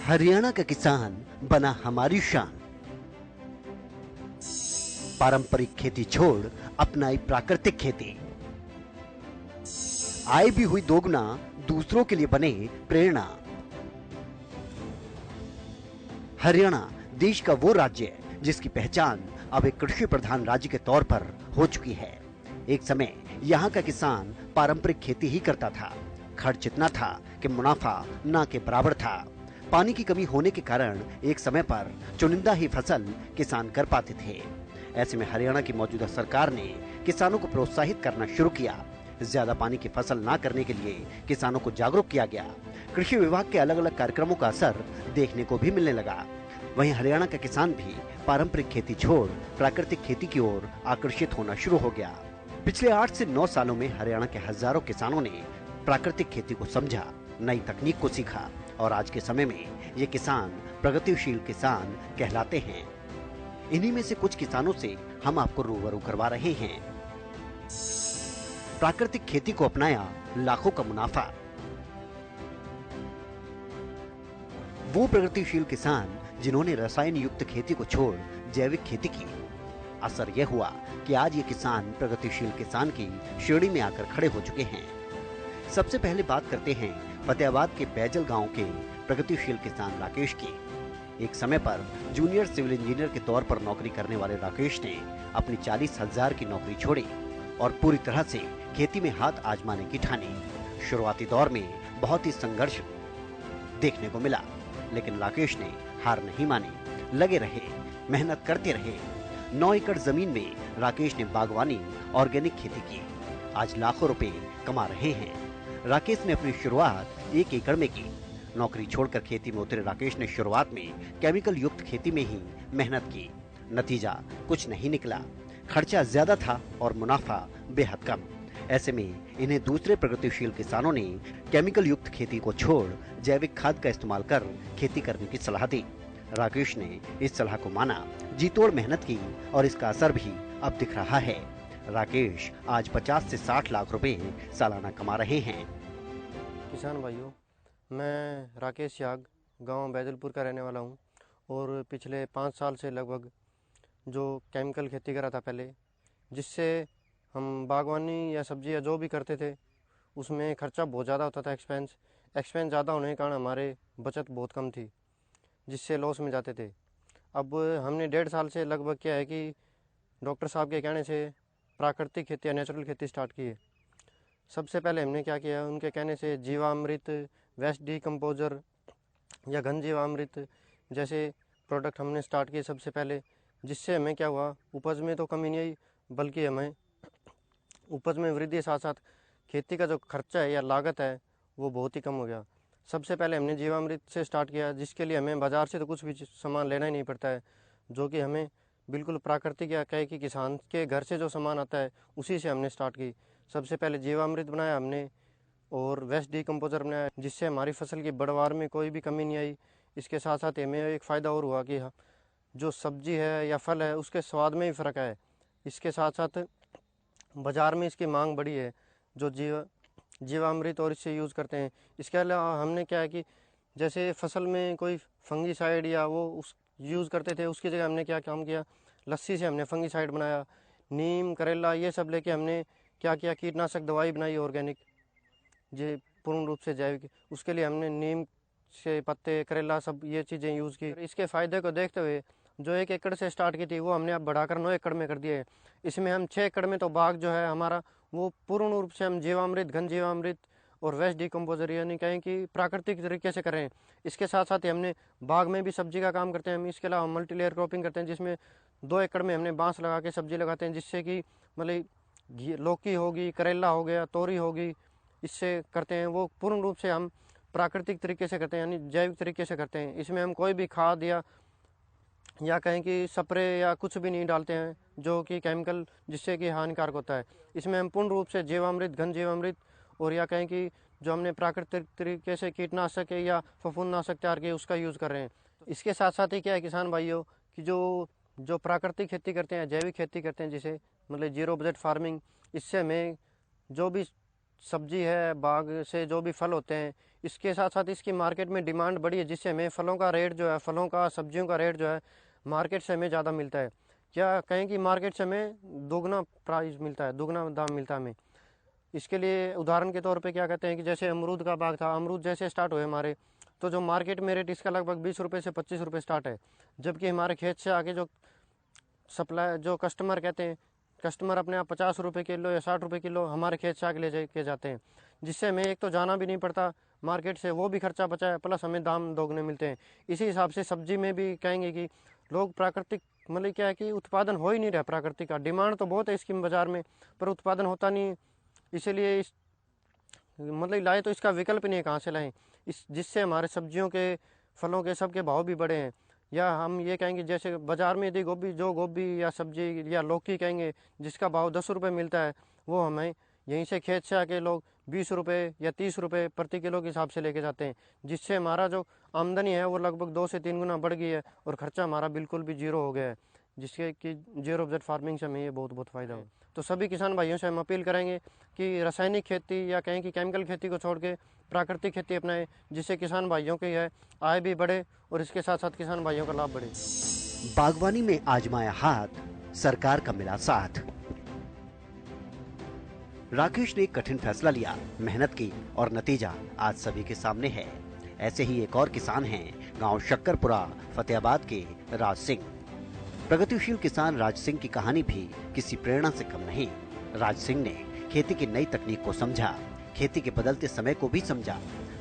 हरियाणा का किसान बना हमारी शान। पारंपरिक खेती छोड़ अपनाई प्राकृतिक खेती। आय भी हुई दोगुना, दूसरों के लिए बने प्रेरणा। हरियाणा देश का वो राज्य है जिसकी पहचान अब एक कृषि प्रधान राज्य के तौर पर हो चुकी है। एक समय यहाँ का किसान पारंपरिक खेती ही करता था। खर्च इतना था कि मुनाफा ना के बराबर था। पानी की कमी होने के कारण एक समय पर चुनिंदा ही फसल किसान कर पाते थे। ऐसे में हरियाणा की मौजूदा सरकार ने किसानों को प्रोत्साहित करना शुरू किया। ज्यादा पानी की फसल ना करने के लिए किसानों को जागरूक किया गया। कृषि विभाग के अलग अलग कार्यक्रमों का असर देखने को भी मिलने लगा। वहीं हरियाणा का किसान भी पारंपरिक खेती छोड़ प्राकृतिक खेती की ओर आकर्षित होना शुरू हो गया। पिछले 8 से 9 सालों में हरियाणा के हजारों किसानों ने प्राकृतिक खेती को समझा, नई तकनीक को सीखा और आज के समय में ये किसान प्रगतिशील किसान कहलाते हैं। इन्हीं में से कुछ किसानों से हम आपको रूबरू करवा रहे हैं। प्राकृतिक खेती को अपनाया, लाखों का मुनाफा। वो प्रगतिशील किसान जिन्होंने रसायन युक्त खेती को छोड़ जैविक खेती की। असर यह हुआ कि आज ये किसान प्रगतिशील किसान की श्रेणी में आकर खड़े हो चुके हैं। सबसे पहले बात करते हैं फतेहाबाद के बैजल गांव के प्रगतिशील किसान राकेश की। एक समय पर जूनियर सिविल इंजीनियर के तौर पर नौकरी करने वाले राकेश ने अपनी 40,000 की नौकरी छोड़ी और पूरी तरह से खेती में हाथ आजमाने की ठानी। शुरुआती दौर में बहुत ही संघर्ष देखने को मिला, लेकिन राकेश ने हार नहीं मानी, लगे रहे, मेहनत करते रहे। 9 एकड़ जमीन में राकेश ने बागवानी, ऑर्गेनिक खेती की। आज लाखों रुपए कमा रहे हैं। राकेश ने अपनी शुरुआत 1 एकड़ में की। नौकरी छोड़कर खेती में उतरे राकेश ने शुरुआत में केमिकल युक्त खेती में ही मेहनत की। नतीजा कुछ नहीं निकला। खर्चा ज्यादा था और मुनाफा बेहद कम। ऐसे में इन्हें दूसरे प्रगतिशील किसानों ने केमिकल युक्त खेती को छोड़ जैविक खाद का इस्तेमाल कर खेती करने की सलाह दी। राकेश ने इस सलाह को माना, जी तोड़ मेहनत की और इसका असर भी अब दिख रहा है। राकेश आज 50 से 60 लाख रुपए सालाना कमा रहे हैं। किसान भाइयों, मैं राकेश याग गांव बैजलपुर का रहने वाला हूं और पिछले 5 साल से लगभग जो केमिकल खेती करा था पहले, जिससे हम बागवानी या सब्जी या जो भी करते थे उसमें खर्चा बहुत ज़्यादा होता था। एक्सपेंस ज़्यादा होने के कारण हमारे बचत बहुत कम थी, जिससे लॉस में जाते थे। अब हमने 1.5 साल से लगभग क्या है कि डॉक्टर साहब के कहने से प्राकृतिक खेती या नेचुरल खेती स्टार्ट की है। सबसे पहले हमने क्या किया, उनके कहने से जीवामृत, वेस्ट डिकम्पोजर या घन जीवामृत जैसे प्रोडक्ट हमने स्टार्ट किए सबसे पहले, जिससे हमें क्या हुआ, उपज में तो कमी नहीं आई, बल्कि हमें उपज में वृद्धि साथ साथ खेती का जो खर्चा है या लागत है वो बहुत ही कम हो गया। सबसे पहले हमने जीवामृत से स्टार्ट किया, जिसके लिए हमें बाज़ार से तो कुछ भी सामान लेना ही नहीं पड़ता है, जो कि हमें बिल्कुल प्राकृतिक या कहे कि किसान के घर से जो सामान आता है उसी से हमने स्टार्ट की। सबसे पहले जीवामृत बनाया हमने और वेस्ट डिकम्पोजर बनाया, जिससे हमारी फसल की बढ़वार में कोई भी कमी नहीं आई। इसके साथ साथ हमें एक फ़ायदा और हुआ कि जो सब्जी है या फल है उसके स्वाद में भी फ़र्क है। इसके साथ साथ बाज़ार में इसकी मांग बढ़ी है, जो जीवामृत और इससे यूज़ करते हैं। इसके अलावा हमने क्या है कि जैसे फसल में कोई फंगीसाइड या वो उस यूज़ करते थे, उसकी जगह हमने क्या काम किया, लस्सी से हमने फंगीसाइड बनाया। नीम, करेला ये सब लेके हमने क्या किया, कीटनाशक दवाई बनाई ऑर्गेनिक, जो पूर्ण रूप से जैविक। उसके लिए हमने नीम से पत्ते, करेला सब ये चीज़ें यूज़ की। इसके फ़ायदे को देखते हुए जो 1 एकड़ से स्टार्ट की थी वो हमने अब बढ़ाकर 9 एकड़ में कर दिए है। इसमें हम 6 एकड़ में तो बाग जो है हमारा वो पूर्ण रूप से हम जीवामृत, घन जीवामृत और वेस्ट डिकम्पोजर यानी कहें कि प्राकृतिक तरीके से करें। इसके साथ साथ ही हमने बाग में भी सब्जी का काम करते हैं हम। इसके अलावा मल्टी लेयर क्रॉपिंग करते हैं, जिसमें 2 एकड़ में हमने बांस लगा के सब्जी लगाते हैं, जिससे कि मतलब लौकी होगी, करेला हो गया, तोरी होगी, इससे करते हैं। वो पूर्ण रूप से हम प्राकृतिक तरीके से करते हैं, यानी जैविक तरीके से करते हैं। इसमें हम कोई भी खाद या कहें कि स्प्रे या कुछ भी नहीं डालते हैं जो कि केमिकल, जिससे कि हानिकारक होता है। इसमें हम पूर्ण रूप से जीवामृत, घन जीवामृत और या कहें कि जो हमने प्राकृतिक तरीके से कीटनाशक या फफूंदनाशक तैयार किए उसका यूज़ कर रहे हैं। इसके साथ साथ ही क्या है किसान भाइयों कि जो प्राकृतिक खेती करते हैं, जैविक खेती करते हैं, जिसे मतलब जीरो बजट फार्मिंग, इससे हमें जो भी सब्जी है, बाग से जो भी फल होते हैं, इसके साथ साथ इसकी मार्केट में डिमांड बढ़ी है, जिससे हमें फलों का रेट जो है, फलों का सब्जियों का रेट जो है मार्केट से हमें ज़्यादा मिलता है। क्या कहें कि मार्केट से हमें दोगुना प्राइस मिलता है, दोगुना दाम मिलता है हमें। इसके लिए उदाहरण के तौर पे क्या कहते हैं कि जैसे अमरूद का बाग था, अमरूद जैसे स्टार्ट हुए हमारे, तो जो मार्केट में रेट इसका लगभग 20 रुपये से 25 रुपये स्टार्ट है, जबकि हमारे खेत से आगे जो सप्लाई, जो कस्टमर कहते हैं, कस्टमर अपने आप 50 रुपये किलो या 60 रुपये किलो हमारे खेत से आगे ले के जाते हैं, जिससे हमें एक तो जाना भी नहीं पड़ता मार्केट से, वो भी खर्चा बचा है, प्लस हमें दाम दोगुने मिलते हैं। इसी हिसाब से सब्जी में भी कहेंगे कि लोग प्राकृतिक, मतलब क्या है कि उत्पादन हो ही नहीं रहा प्राकृतिक का। डिमांड तो बहुत है इसकी बाज़ार में, पर उत्पादन होता नहीं, इसीलिए इस मतलब लाए तो इसका विकल्प नहीं है, कहाँ से लाएं, इस जिससे हमारे सब्जियों के, फलों के, सब के भाव भी बढ़े हैं। या हम ये कहेंगे जैसे बाज़ार में यदि गोभी या सब्जी या लौकी कहेंगे जिसका भाव 10 रुपये मिलता है, वो हमें यहीं से खेत से आके लोग 20 रुपये या 30 रुपये प्रति किलो के हिसाब से लेके जाते हैं, जिससे हमारा जो आमदनी है वो लगभग 2 से 3 गुना बढ़ गई है और ख़र्चा हमारा बिल्कुल भी जीरो हो गया है, जिससे कि जीरो बजट फार्मिंग से हमें ये बहुत फ़ायदा हो। तो सभी किसान भाइयों से हम अपील करेंगे कि रासायनिक खेती या कहें कि केमिकल खेती को छोड़ के प्राकृतिक खेती अपनाएं, जिससे किसान भाइयों की है आय भी बढ़े और इसके साथ साथ किसान भाइयों का लाभ बढ़े। बागवानी में आजमाया हाथ, सरकार का मिला साथ। राकेश ने एक कठिन फैसला लिया, मेहनत की और नतीजा आज सभी के सामने है। ऐसे ही एक और किसान हैं गांव शक्करपुरा फतेहाबाद के राज सिंह। प्रगतिशील किसान राज सिंह की कहानी भी किसी प्रेरणा से कम नहीं। राज सिंह ने खेती की नई तकनीक को समझा, खेती के बदलते समय को भी समझा,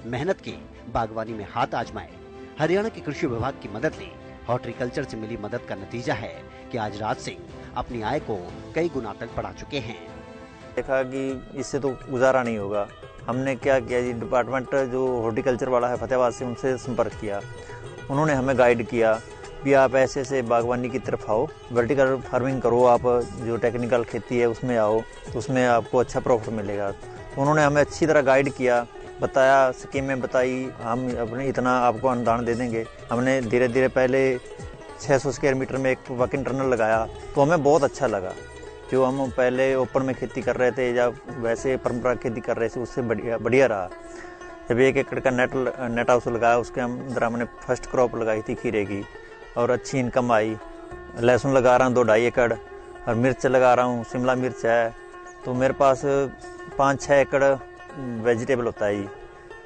मेहनत की, बागवानी में हाथ आजमाए, हरियाणा के कृषि विभाग की मदद ली। हॉर्टिकल्चर से मिली मदद का नतीजा है कि आज राज सिंह अपनी आय को कई गुना तक बढ़ा चुके हैं। देखा कि इससे तो गुजारा नहीं होगा, हमने क्या किया जी, डिपार्टमेंट जो हॉर्टिकल्चर वाला है फतेहाबाद से, उनसे संपर्क किया। उन्होंने हमें गाइड किया भी आप ऐसे ऐसे बागवानी की तरफ आओ, वर्टिकल फार्मिंग करो, आप जो टेक्निकल खेती है उसमें आओ, तो उसमें आपको अच्छा प्रॉफिट मिलेगा। तो उन्होंने हमें अच्छी तरह गाइड किया, बताया, स्कीमें बताई, हम अपने इतना आपको अनुदान दे देंगे। हमने धीरे धीरे पहले 600 स्क्वायर मीटर में एक वर्किंग टनल लगाया, तो हमें बहुत अच्छा लगा। जो हम पहले ओपन में खेती कर रहे थे या वैसे परंपरागत खेती कर रहे थे, उससे बढ़िया रहा। जब 1 एकड़ का नेट हाउस लगाया, उसके अंदर हमने फर्स्ट क्रॉप लगाई थी खीरे की, और अच्छी इनकम आई। लहसुन लगा रहा हूँ 2-2.5 एकड़, और मिर्च लगा रहा हूँ, शिमला मिर्च है, तो मेरे पास 5-6 एकड़ वेजिटेबल होता है जी,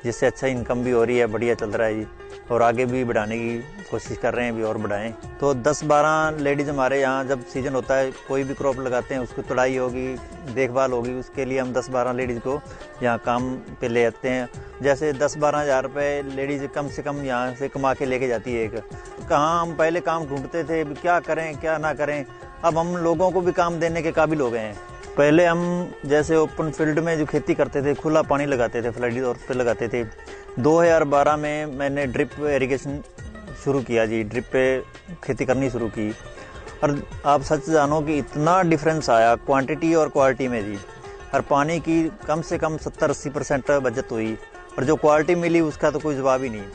जिससे अच्छा इनकम भी हो रही है, बढ़िया चल रहा है जी, और आगे भी बढ़ाने की कोशिश कर रहे हैं, भी और बढ़ाएं। तो 10-12 लेडीज़ हमारे यहाँ जब सीजन होता है, कोई भी क्रॉप लगाते हैं, उसकी तुड़ाई होगी, देखभाल होगी, उसके लिए हम 10-12 लेडीज़ को यहाँ काम पे ले जाते हैं। जैसे 10-12 हज़ार रुपये लेडीज़ कम से कम यहाँ से कमा के लेके जाती है। एक कहाँ हम पहले काम ढूंढते थे, क्या करें क्या ना करें, अब हम लोगों को भी काम देने के काबिल हो गए हैं। पहले हम जैसे ओपन फील्ड में जो खेती करते थे, खुला पानी लगाते थे, फ्लडी तौर पे लगाते थे। 2012 में मैंने ड्रिप इरिगेशन शुरू किया जी, ड्रिप पे खेती करनी शुरू की, और आप सच जानो कि इतना डिफरेंस आया क्वांटिटी और क्वालिटी में जी। और पानी की कम से कम 70-80% बचत हुई, और जो क्वालिटी मिली उसका तो कोई जवाब ही नहीं।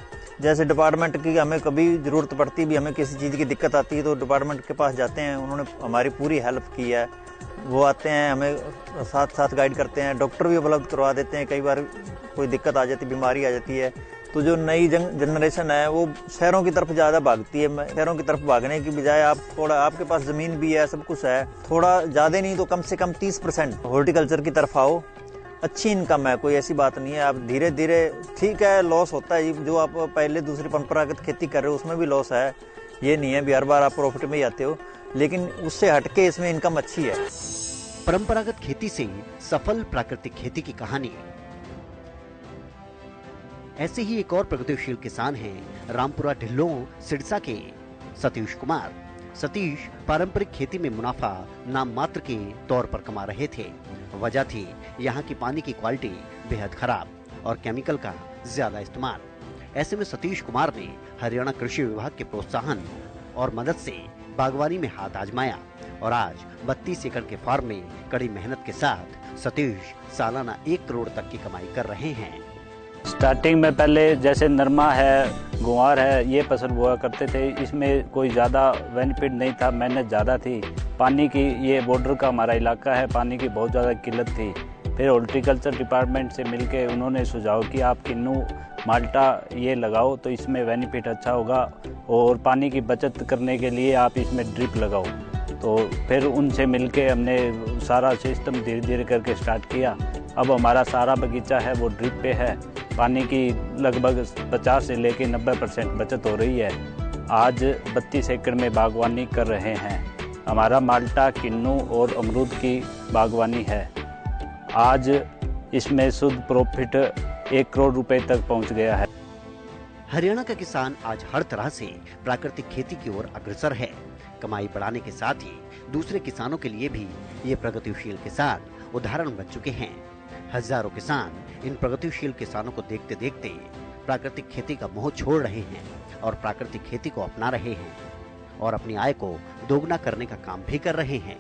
जैसे डिपार्टमेंट की हमें कभी ज़रूरत पड़ती भी, हमें किसी चीज़ की दिक्कत आती है तो डिपार्टमेंट के पास जाते हैं, उन्होंने हमारी पूरी हेल्प की है। वो आते हैं, हमें साथ साथ गाइड करते हैं, डॉक्टर भी उपलब्ध करवा देते हैं। कई बार कोई दिक्कत आ जाती, बीमारी आ जाती है, तो जो नई जनरेशन है वो शहरों की तरफ ज़्यादा भागती है। शहरों की तरफ भागने की बजाय आप थोड़ा, आपके पास ज़मीन भी है, सब कुछ है, थोड़ा ज़्यादा नहीं तो कम से कम 30% हॉर्टिकल्चर की तरफ आओ। अच्छी इनकम है, कोई ऐसी बात नहीं है। आप धीरे धीरे, ठीक है लॉस होता है, जो आप पहले दूसरी परंपरागत खेती कर रहे हो उसमें भी लॉस है, ये नहीं है भी हर बार आप प्रॉफिट में ही आते हो, लेकिन उससे हटके इसमें इनकम अच्छी है। परंपरागत खेती से सफल प्राकृतिक खेती की कहानी। ऐसे ही एक और प्रगतिशील किसान हैं रामपुरा ढिल्लों सिरसा के सतीश कुमार। सतीश पारंपरिक खेती में मुनाफा नाम मात्र के तौर पर कमा रहे थे। वजह थी यहाँ की पानी की क्वालिटी बेहद खराब और केमिकल का ज्यादा इस्तेमाल। ऐसे में सतीश कुमार ने हरियाणा कृषि विभाग के प्रोत्साहन और मदद से बागवानी में हाथ आजमाया और आज 32 एकड़ के फार्म में कड़ी मेहनत के साथ सतीश सालाना 1 करोड़ तक की कमाई कर रहे हैं। स्टार्टिंग में पहले जैसे नरमा है, गुआर है, ये फसल बोया करते थे। इसमें कोई ज़्यादा बेनिफिट नहीं था, मेहनत ज़्यादा थी। पानी की, ये बॉर्डर का हमारा इलाका है, पानी की बहुत ज़्यादा किल्लत थी। फिर हॉर्टिकल्चर डिपार्टमेंट से मिलके उन्होंने सुझाव किया आप किन्नू माल्टा ये लगाओ तो इसमें बेनिफिट अच्छा होगा और पानी की बचत करने के लिए आप इसमें ड्रिप लगाओ। तो फिर उनसे मिलके हमने सारा सिस्टम धीरे धीरे करके स्टार्ट किया। अब हमारा सारा बगीचा है वो ड्रिप पे है। पानी की लगभग 50 से लेकर 90% बचत हो रही है। आज 32 एकड़ में बागवानी कर रहे हैं। हमारा माल्टा, किन्नू और अमरूद की बागवानी है। आज इसमें शुद्ध प्रॉफिट 1 करोड़ रुपए तक पहुंच गया है। हरियाणा का किसान आज हर तरह से प्राकृतिक खेती की ओर अग्रसर है। कमाई बढ़ाने के साथ ही दूसरे किसानों के लिए भी ये प्रगतिशील किसान उदाहरण बन चुके हैं। हजारों किसान इन प्रगतिशील किसानों को देखते देखते प्राकृतिक खेती का मोह छोड़ रहे हैं और प्राकृतिक खेती को अपना रहे हैं और अपनी आय को दोगुना करने का काम भी कर रहे हैं।